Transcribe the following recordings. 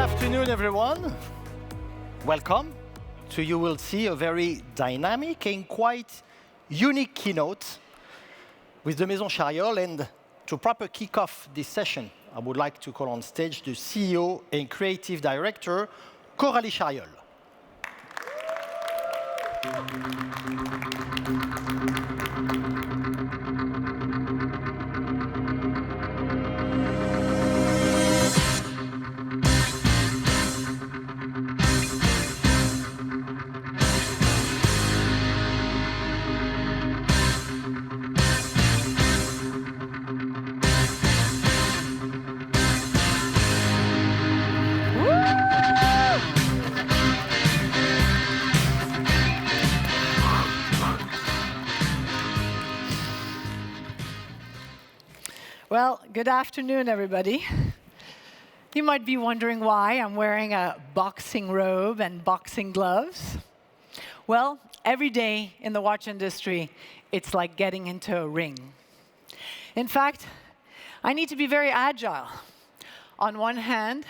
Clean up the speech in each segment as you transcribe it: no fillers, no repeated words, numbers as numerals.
afternoon, everyone. Welcome to, you will see, a very dynamic and quite unique keynote with the Maison CHARRIOL. And to proper kick off this session, I would like to call on stage the CEO and Creative Director, Coralie Charriol. Well, good afternoon, everybody. You might be wondering why I'm wearing a boxing robe and boxing gloves. Well, every day in the watch industry, it's like getting into a ring. In fact, I need to be very agile. On one hand,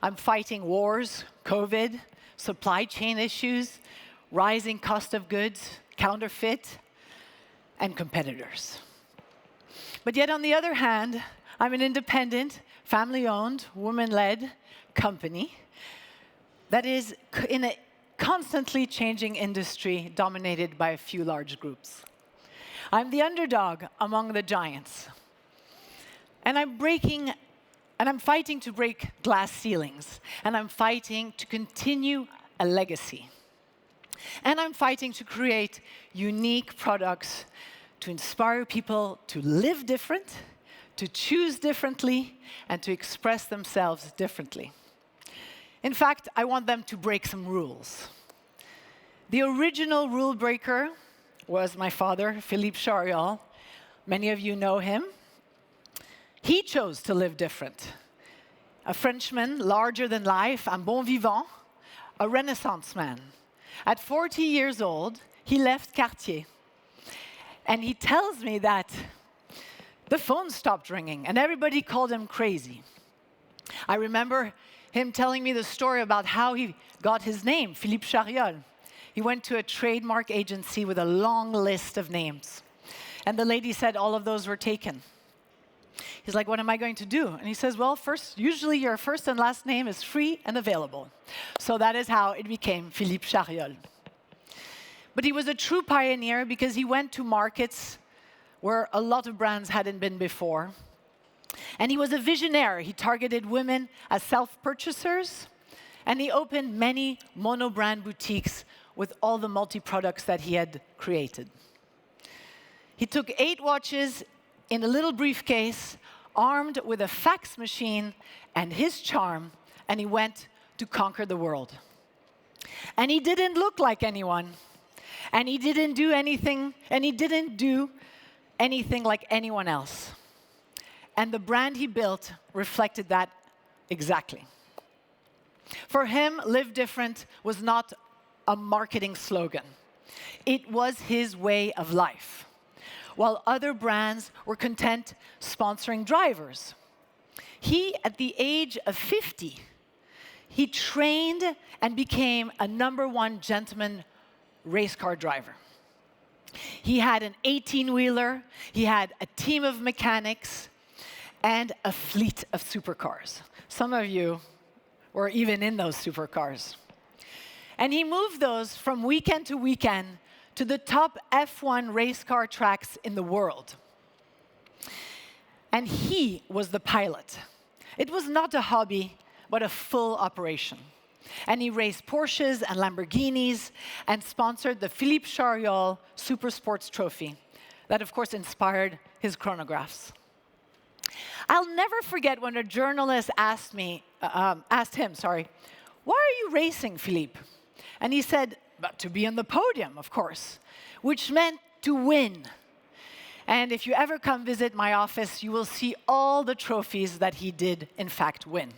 I'm fighting wars, COVID, supply chain issues, rising cost of goods, counterfeit, and competitors. But yet, on the other hand, I'm an independent, family-owned, woman-led company that is in a constantly changing industry dominated by a few large groups. I'm the underdog among the giants. And I'm fighting to break glass ceilings. And I'm fighting to continue a legacy. And I'm fighting to create unique products to inspire people to live different, to choose differently, and to express themselves differently. In fact, I want them to break some rules. The original rule breaker was my father, Philippe Charriol. Many of you know him. He chose to live different. A Frenchman, larger than life, un bon vivant, a Renaissance man. At 40 years old, he left Cartier. And he tells me that the phone stopped ringing, and everybody called him crazy. I remember him telling me the story about how he got his name, Philippe Charriol. He went to a trademark agency with a long list of names. And the lady said all of those were taken. He's like, what am I going to do? And he says, well, usually your first and last name is free and available. So that is how it became Philippe Charriol. But he was a true pioneer because he went to markets where a lot of brands hadn't been before. And he was a visionary. He targeted women as self-purchasers, and he opened many mono-brand boutiques with all the multi-products that he had created. He took 8 watches in a little briefcase, armed with a fax machine and his charm, and he went to conquer the world. And he didn't look like anyone. And he didn't do anything like anyone else. And the brand he built reflected that exactly. For him, Live Different was not a marketing slogan. It was his way of life. While other brands were content sponsoring drivers. He, at the age of 50, he trained and became a #1 gentleman race car driver. He had an 18-wheeler, he had a team of mechanics, and a fleet of supercars. Some of you were even in those supercars. And he moved those from weekend to weekend to the top F1 race car tracks in the world. And he was the pilot. It was not a hobby, but a full operation. And he raced Porsches and Lamborghinis and sponsored the Philippe Charriol Super Sports Trophy that, of course, inspired his chronographs. I'll never forget when a journalist asked him, why are you racing, Philippe? And he said, but to be on the podium, of course, which meant to win. And if you ever come visit my office, you will see all the trophies that he did, in fact, win.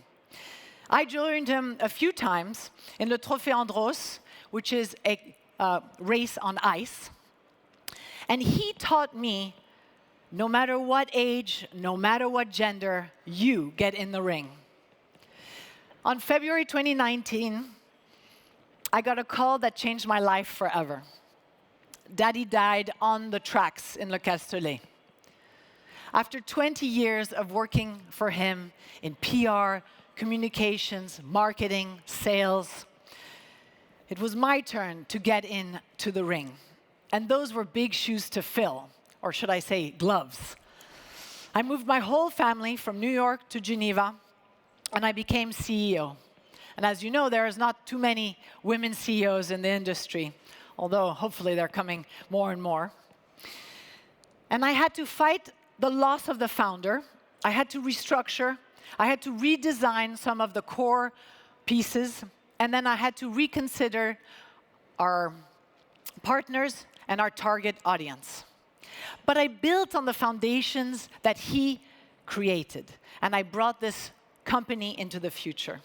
I joined him a few times in the Trophée Andros, which is a race on ice. And he taught me, no matter what age, no matter what gender, you get in the ring. On February 2019, I got a call that changed my life forever. Daddy died on the tracks in Le Castellet. After 20 years of working for him in PR, communications, marketing, sales, it was my turn to get into the ring. And those were big shoes to fill, or should I say, gloves. I moved my whole family from New York to Geneva, and I became CEO. And as you know, there is not too many women CEOs in the industry, although hopefully they're coming more and more. And I had to fight the loss of the founder. I had to restructure. I had to redesign some of the core pieces. And then I had to reconsider our partners and our target audience. But I built on the foundations that he created. And I brought this company into the future.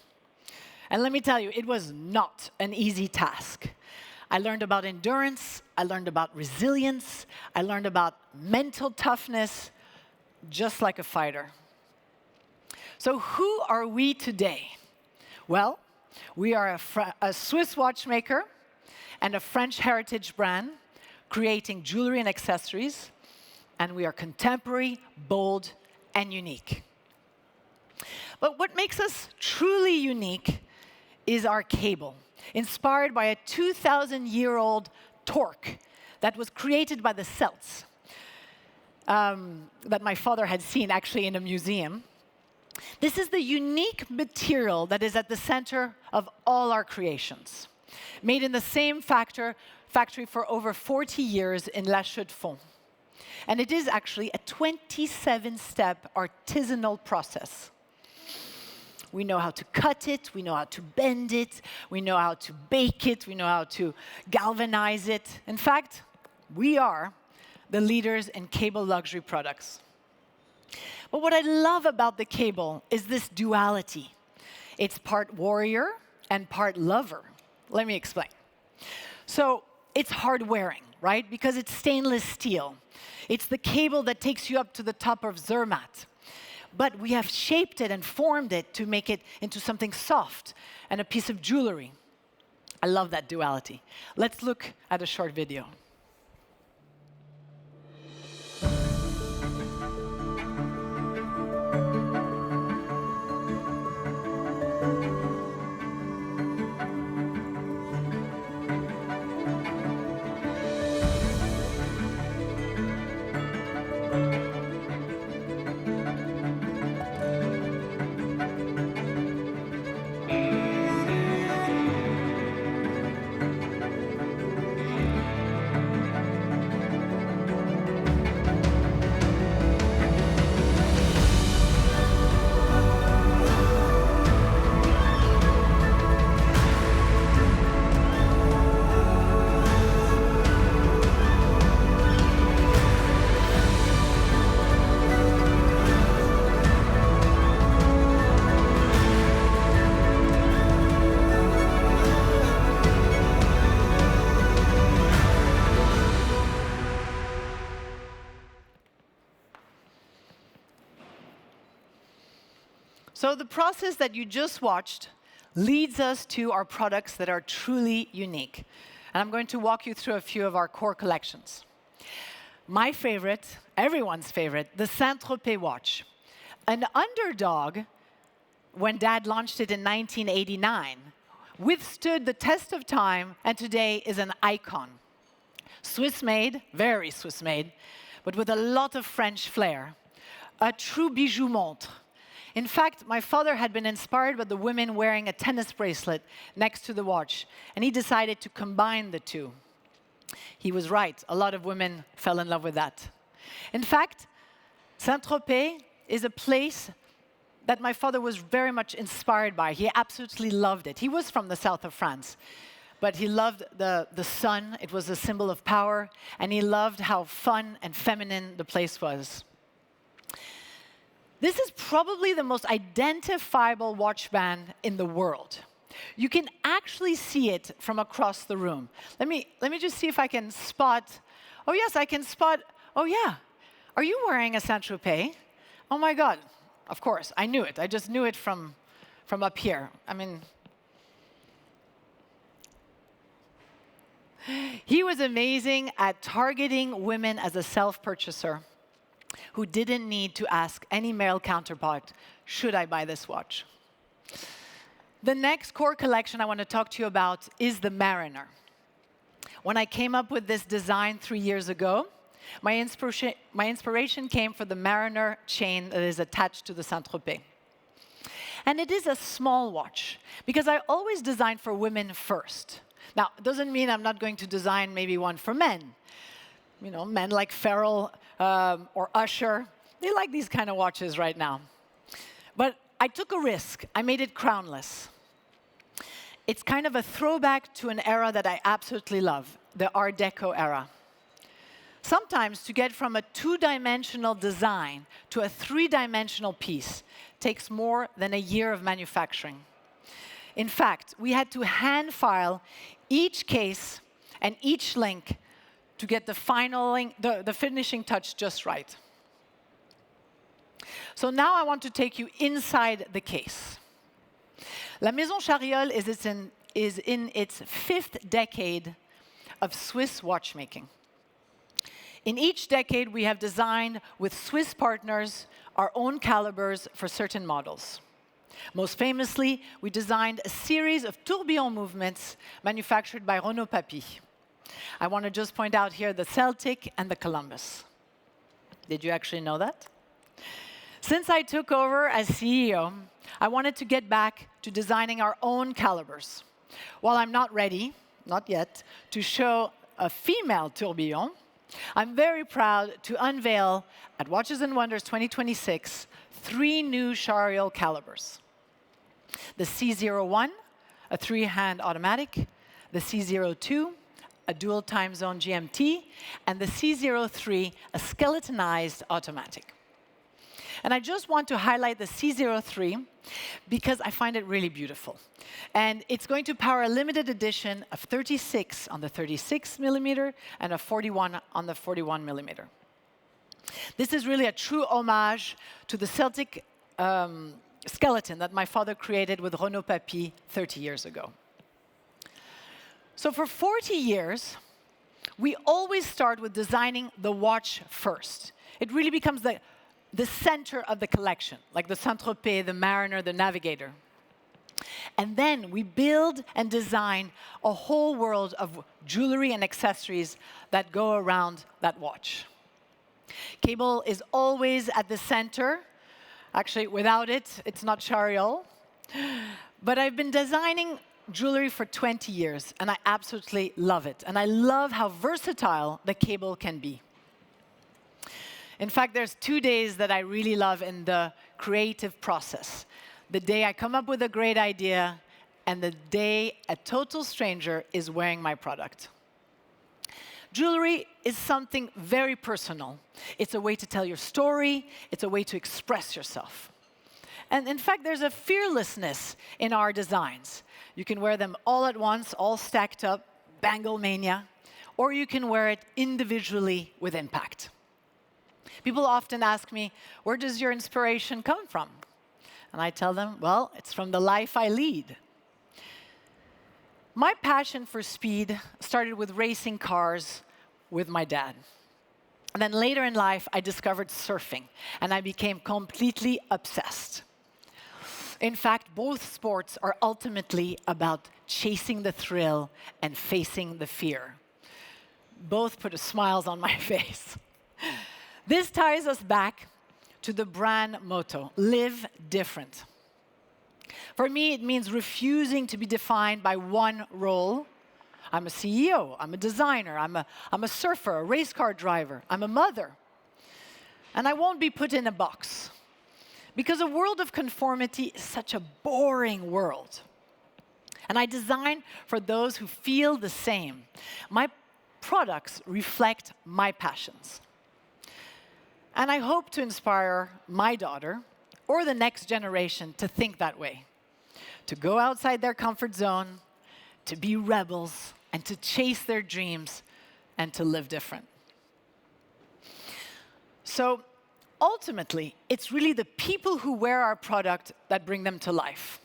And let me tell you, it was not an easy task. I learned about endurance. I learned about resilience. I learned about mental toughness, just like a fighter. So who are we today? Well, we are a Swiss watchmaker and a French heritage brand creating jewelry and accessories, and we are contemporary, bold, and unique. But what makes us truly unique is our cable, inspired by a 2,000-year-old torque that was created by the Celts, that my father had seen actually in a museum. This is the unique material that is at the center of all our creations, made in the same factory for over 40 years in La Chaux-de-Fonds. And it is actually a 27-step artisanal process. We know how to cut it, we know how to bend it, we know how to bake it, we know how to galvanize it. In fact, we are the leaders in cable luxury products. But what I love about the cable is this duality. It's part warrior and part lover. Let me explain. So it's hard wearing, right? Because it's stainless steel. It's the cable that takes you up to the top of Zermatt. But we have shaped it and formed it to make it into something soft and a piece of jewelry. I love that duality. Let's look at a short video. So the process that you just watched leads us to our products that are truly unique. And I'm going to walk you through a few of our core collections. My favorite, everyone's favorite, the Saint-Tropez watch. An underdog, when Dad launched it in 1989, withstood the test of time and today is an icon. Swiss-made, very Swiss-made, but with a lot of French flair. A true bijou montre. In fact, my father had been inspired by the women wearing a tennis bracelet next to the watch, and he decided to combine the two. He was right. A lot of women fell in love with that. In fact, Saint-Tropez is a place that my father was very much inspired by. He absolutely loved it. He was from the south of France, but he loved the sun. It was a symbol of power, and he loved how fun and feminine the place was. This is probably the most identifiable watch band in the world. You can actually see it from across the room. Let me just see if I can spot. Oh, yes, I can spot. Oh, yeah. Are you wearing a Saint-Tropez? Oh, my God. Of course, I knew it. I just knew it from from up here. I mean, he was amazing at targeting women as a self-purchaser who didn't need to ask any male counterpart, should I buy this watch? The next core collection I want to talk to you about is the Mariner. When I came up with this design 3 years ago, my inspiration came from the Mariner chain that is attached to the Saint-Tropez. And it is a small watch, because I always design for women first. Now, it doesn't mean I'm not going to design maybe one for men. You know, men like Farrell or Usher, they like these kind of watches right now. But I took a risk. I made it crownless. It's kind of a throwback to an era that I absolutely love, the Art Deco era. Sometimes to get from a two-dimensional design to a three-dimensional piece takes more than a year of manufacturing. In fact, we had to hand file each case and each link to get the finishing touch just right. So now I want to take you inside the case. La Maison Charriol is in its 5th decade of Swiss watchmaking. In each decade, we have designed with Swiss partners our own calibers for certain models. Most famously, we designed a series of tourbillon movements manufactured by Renaud Papy. I want to just point out here the Celtic and the Columbus. Did you actually know that? Since I took over as CEO, I wanted to get back to designing our own calibers. While I'm not ready, not yet, to show a female tourbillon, I'm very proud to unveil at Watches&Wonders 2026 3 new CHARRIOL calibers. The C01, a 3-hand automatic, the C02, a dual time zone GMT, and the C03, a skeletonized automatic. And I just want to highlight the C03 because I find it really beautiful. And it's going to power a limited edition of 36 on the 36 millimeter and a 41 on the 41 millimeter. This is really a true homage to the Celtic skeleton that my father created with Renaud Papy 30 years ago. So for 40 years, we always start with designing the watch first. It really becomes the center of the collection, like the Saint-Tropez, the Mariner, the Navigator. And then we build and design a whole world of jewelry and accessories that go around that watch. Cable is always at the center. Actually, without it, it's not CHARRIOL. But I've been designing jewelry for 20 years, and I absolutely love it. And I love how versatile the cable can be. In fact, there's 2 days that I really love in the creative process. The day I come up with a great idea, and the day a total stranger is wearing my product. Jewelry is something very personal. It's a way to tell your story. It's a way to express yourself. And in fact, there's a fearlessness in our designs. You can wear them all at once, all stacked up, bangle mania, or you can wear it individually with impact. People often ask me, where does your inspiration come from? And I tell them, well, it's from the life I lead. My passion for speed started with racing cars with my dad. And then later in life, I discovered surfing, and I became completely obsessed. In fact, both sports are ultimately about chasing the thrill and facing the fear. Both put smiles on my face. This ties us back to the brand motto, live different. For me, it means refusing to be defined by one role. I'm a CEO, I'm a designer, I'm a surfer, a race car driver, I'm a mother. And I won't be put in a box. Because a world of conformity is such a boring world. And I design for those who feel the same. My products reflect my passions. And I hope to inspire my daughter or the next generation to think that way, to go outside their comfort zone, to be rebels, and to chase their dreams, and to live different. So ultimately, it's really the people who wear our product that bring them to life.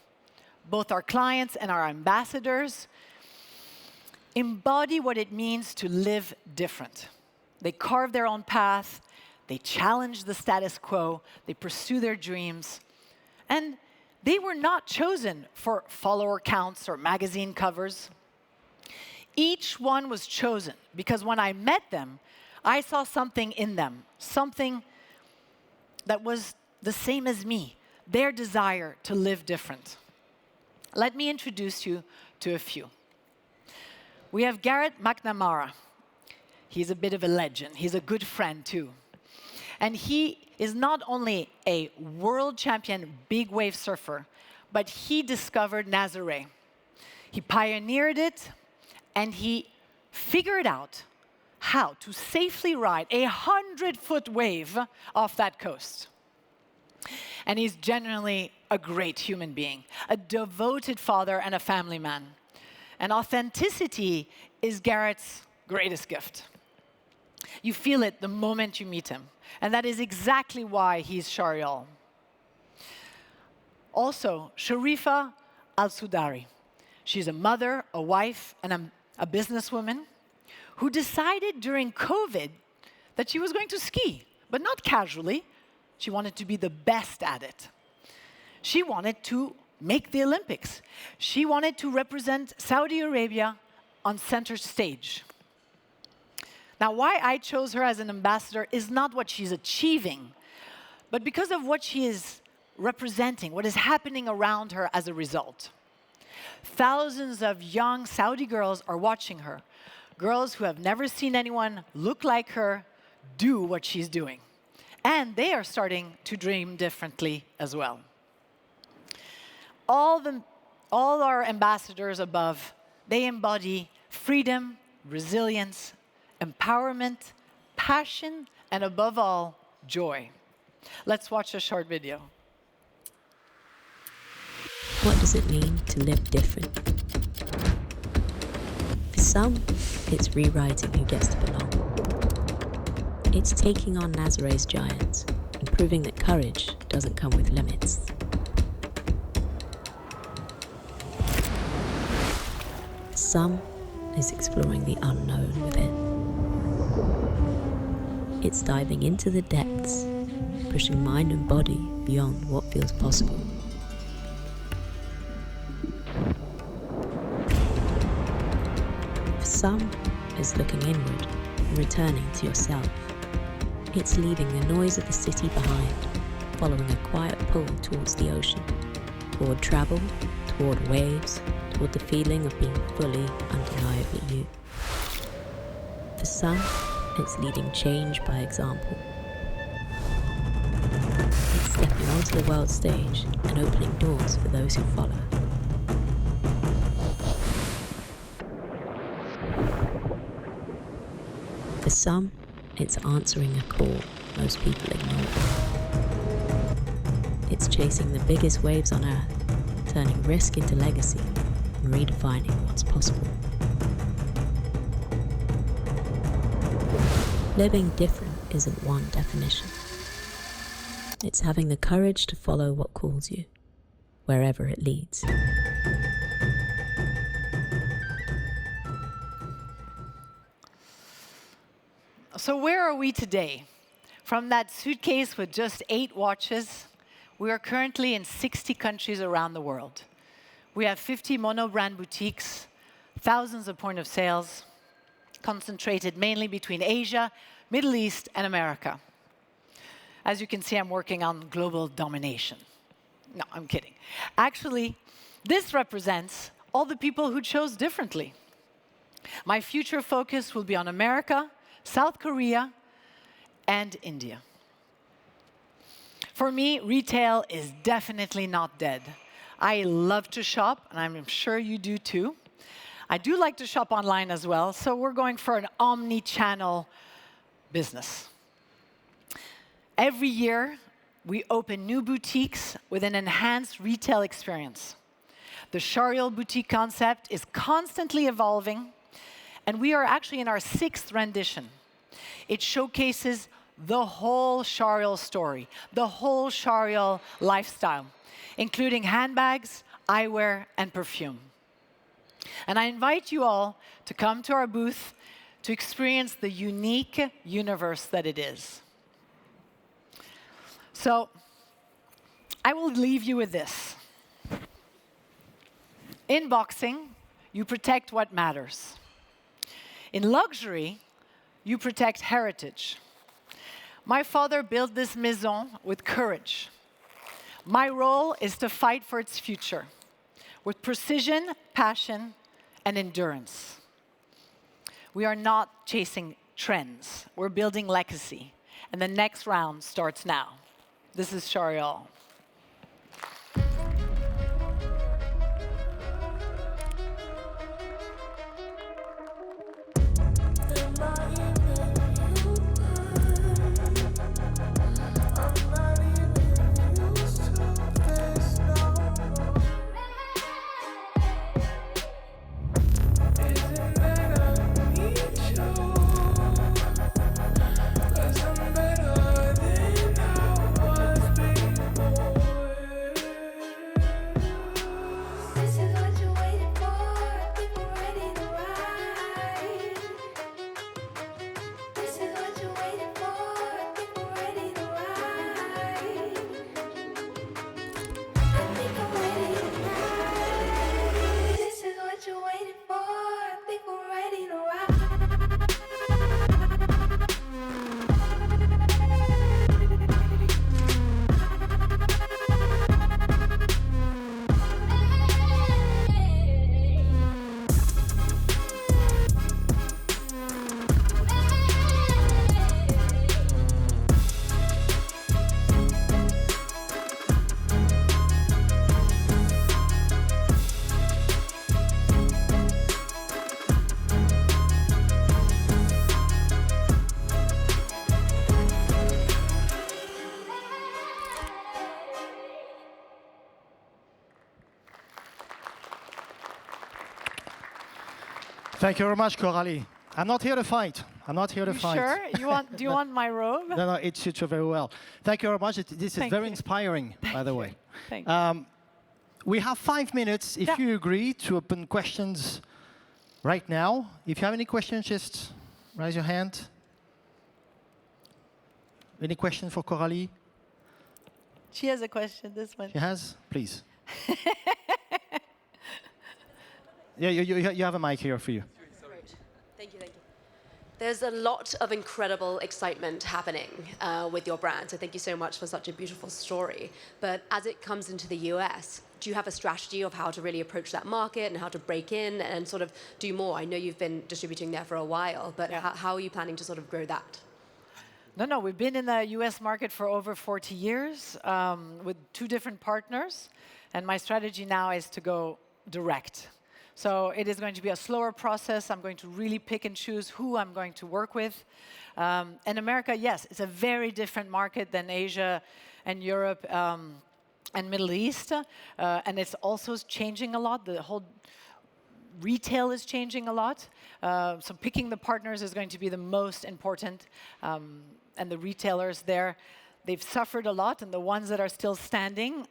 both our clients and our ambassadors, embody what it means to live different. They carve their own path, they challenge the status quo, they pursue their dreams, and they were not chosen for follower counts or magazine covers. Each one was chosen because when I met them, I saw something in them, something that was the same as me, their desire to live different. Let me introduce you to a few. We have Garrett McNamara. He's a bit of a legend. He's a good friend, too. And he is not only a world champion big wave surfer, but he discovered Nazare. He pioneered it, and he figured out how to safely ride a 100-foot wave off that coast. And he's genuinely a great human being, a devoted father and a family man. And authenticity is Garrett's greatest gift. You feel it the moment you meet him. And that is exactly why he's CHARRIOL. Also, Sharifa Al-Sudari. She's a mother, a wife, and a businesswoman who decided during COVID that she was going to ski, but not casually. She wanted to be the best at it. She wanted to make the Olympics. She wanted to represent Saudi Arabia on center stage. Now, why I chose her as an ambassador is not what she's achieving, but because of what she is representing, what is happening around her as a result. Thousands of young Saudi girls are watching her, girls who have never seen anyone look like her do what she's doing. And they are starting to dream differently as well. All our ambassadors above, they embody freedom, resilience, empowerment, passion, and above all, joy. Let's watch a short video. What does it mean to live different? For some, it's rewriting who gets to belong. It's taking on Nazare's giants and proving that courage doesn't come with limits. For some, is exploring the unknown within. It's diving into the depths, pushing mind and body beyond what feels possible. For some, it's looking inward and returning to yourself. It's leaving the noise of the city behind, following a quiet pull towards the ocean, toward travel, toward waves, toward the feeling of being fully, undeniably you. For some, it's leading change by example. It's stepping onto the world stage and opening doors for those who follow. For some, it's answering a call most people ignore. It's chasing the biggest waves on Earth, turning risk into legacy, and redefining what's possible. Living different isn't one definition. It's having the courage to follow what calls you, wherever it leads. So where are we today? From that suitcase with just 8 watches, we are currently in 60 countries around the world. We have 50 mono-brand boutiques, thousands of point of sales, concentrated mainly between Asia, Middle East, and America. As you can see, I'm working on global domination. No, I'm kidding. Actually, this represents all the people who chose differently. My future focus will be on America, South Korea, and India. For me, retail is definitely not dead. I love to shop, and I'm sure you do too. I do like to shop online as well, so we're going for an omni-channel business. Every year, we open new boutiques with an enhanced retail experience. The CHARRIOL boutique concept is constantly evolving, and we are actually in our 6th rendition. It showcases the whole CHARRIOL story, the whole CHARRIOL lifestyle, including handbags, eyewear, and perfume. And I invite you all to come to our booth to experience the unique universe that it is. So I will leave you with this. In boxing, you protect what matters. In luxury, you protect heritage. My father built this Maison with courage. My role is to fight for its future with precision, passion, and endurance. We are not chasing trends. We're building legacy. And the next round starts now. This is CHARRIOL. Thank you very much, Coralie. I'm not here to fight. I'm not here to fight. Sure? Do you want my robe? No, it suits you very well. Thank you very much. This is very inspiring, by the way. Thank you. We have 5 minutes, if you agree, to open questions right now. If you have any questions, just raise your hand. Any questions for Coralie? She has a question, this one. She has? Please. Yeah, you have a mic here for you. Great. Thank you. There's a lot of incredible excitement happening with your brand, so thank you so much for such a beautiful story. But as it comes into the US, do you have a strategy of how to really approach that market and how to break in and sort of do more? I know you've been distributing there for a while, but how are you planning to sort of grow that? No, we've been in the US market for over 40 years with 2 different partners, and my strategy now is to go direct. So it is going to be a slower process. I'm going to really pick and choose who I'm going to work with. And America, yes, it's a very different market than Asia and Europe and Middle East. And it's also changing a lot. The whole retail is changing a lot. So picking the partners is going to be the most important. And the retailers there, they've suffered a lot. And the ones that are still standing,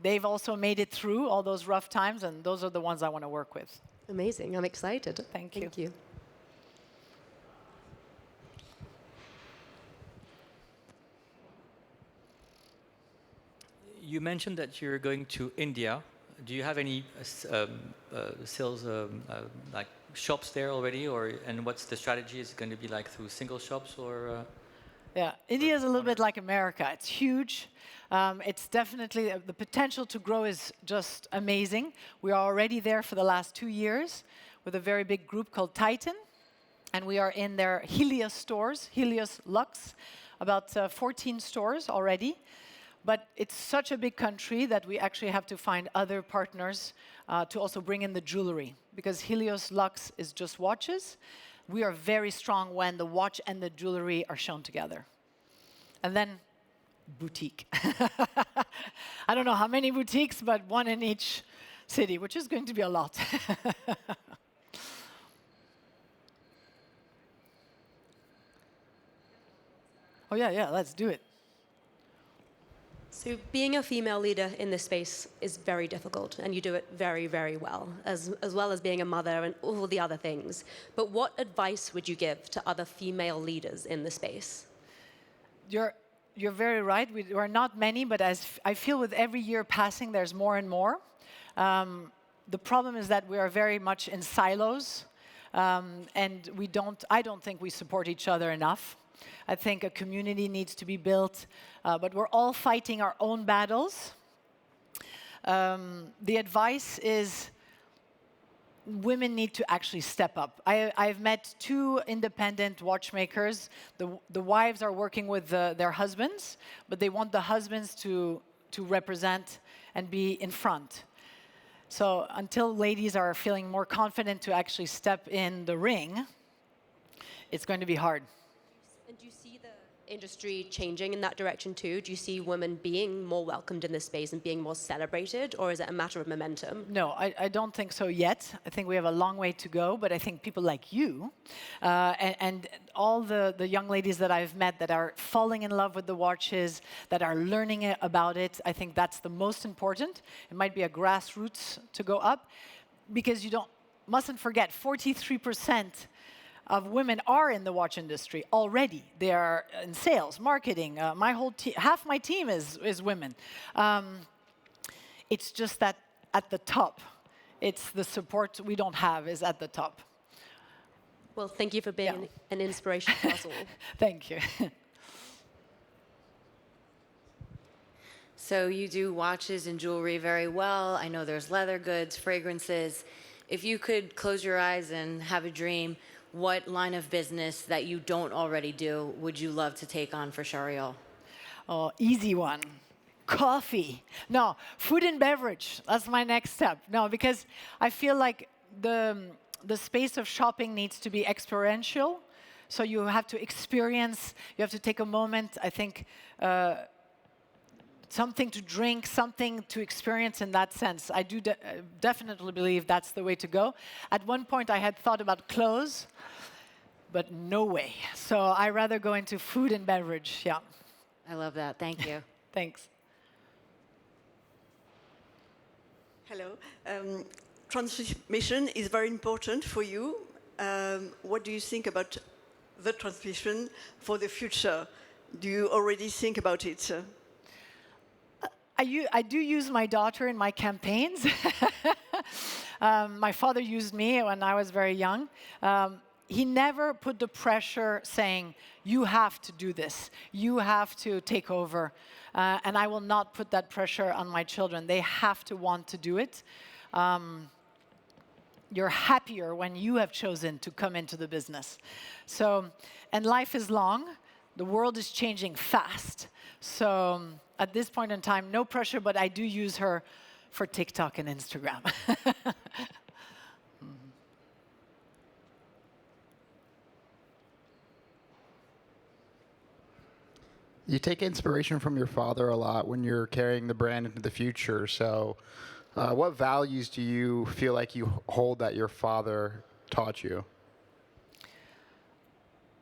they've also made it through all those rough times, and those are the ones I want to work with. Amazing. I'm excited. Thank you. Thank you. You mentioned that you're going to India. Do you have any sales like shops there already, and what's the strategy? Is it going to be like through single shops or? Yeah, India is a little bit like America. It's huge. It's definitely, the potential to grow is just amazing. We are already there for the last 2 years with a very big group called Titan. And we are in their Helios stores, Helios Luxe, about 14 stores already. But it's such a big country that we actually have to find other partners to also bring in the jewellery. Because Helios Luxe is just watches. We are very strong when the watch and the jewellery are shown together. And then boutique. I don't know how many boutiques, but 1 in each city, which is going to be a lot. Oh, yeah, let's do it. So being a female leader in this space is very difficult, and you do it very, very well, as well as being a mother and all the other things. But what advice would you give to other female leaders in the space? You're very right. We are not many, but as I feel with every year passing, there's more and more. The problem is that we are very much in silos, and I don't think we support each other enough. I think a community needs to be built, but we're all fighting our own battles. The advice is women need to actually step up. I've met 2 independent watchmakers. The wives are working with their husbands, but they want the husbands to represent and be in front. So until ladies are feeling more confident to actually step in the ring, it's going to be hard. And do you see the industry changing in that direction too? Do you see women being more welcomed in this space and being more celebrated, or is it a matter of momentum? No, I don't think so yet. I think we have a long way to go, but I think people like you and all the young ladies that I've met that are falling in love with the watches, that are learning about it, I think that's the most important. It might be a grassroots to go up, because you mustn't forget, 43% of women are in the watch industry already. They are in sales, marketing. My whole half my team is women. It's just that at the top, it's the support we don't have is at the top. Well, thank you for being an inspiration for us all. Thank you. So you do watches and jewelry very well. I know there's leather goods, fragrances. If you could close your eyes and have a dream, what line of business that you don't already do would you love to take on for CHARRIOL? Oh, easy one. Coffee. No, food and beverage. That's my next step. No, because I feel like the space of shopping needs to be experiential. So you have to experience, you have to take a moment, I think, something to drink, something to experience in that sense. I do definitely believe that's the way to go. At one point, I had thought about clothes, but no way. So I rather go into food and beverage, yeah. I love that. Thank you. Thanks. Hello. Transmission is very important for you. What do you think about the transmission for the future? Do you already think about it? I do use my daughter in my campaigns. My father used me when I was very young. He never put the pressure saying, you have to do this, you have to take over. And I will not put that pressure on my children. They have to want to do it. You're happier when you have chosen to come into the business. So, and life is long. The world is changing fast. So at this point in time, no pressure, but I do use her for TikTok and Instagram. You take inspiration from your father a lot when you're carrying the brand into the future. So what values do you feel like you hold that your father taught you?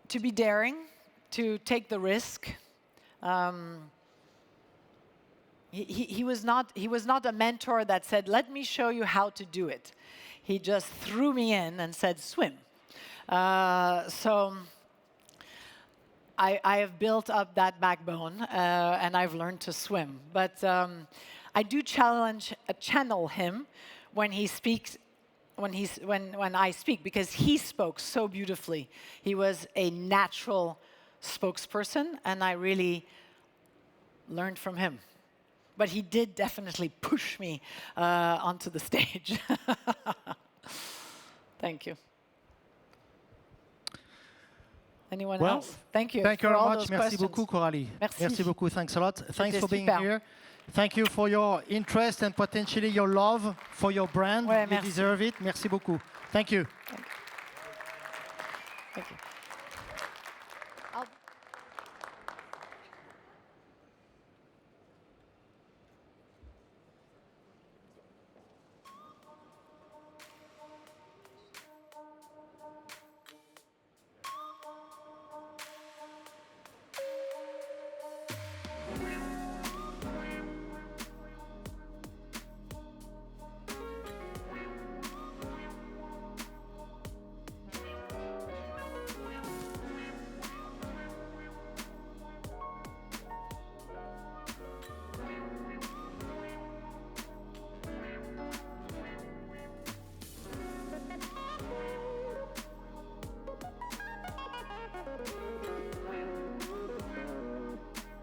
To be daring, to take the risk. He was not a mentor that said, let me show you how to do it. He just threw me in and said, swim. So I have built up that backbone, and I've learned to swim. But I do channel him when he speaks, when I speak, because he spoke so beautifully. He was a natural spokesperson, and I really learned from him. But he did definitely push me onto the stage. Thank you. Anyone else? Thank you. Thank you for very all much. those Merci questions. beaucoup, Coralie. Merci beaucoup. Thanks a lot. Thanks for being super. here. Thank you for your interest and potentially your love for your brand. Ouais, you merci. deserve it. Merci beaucoup. Thank you. Thank you.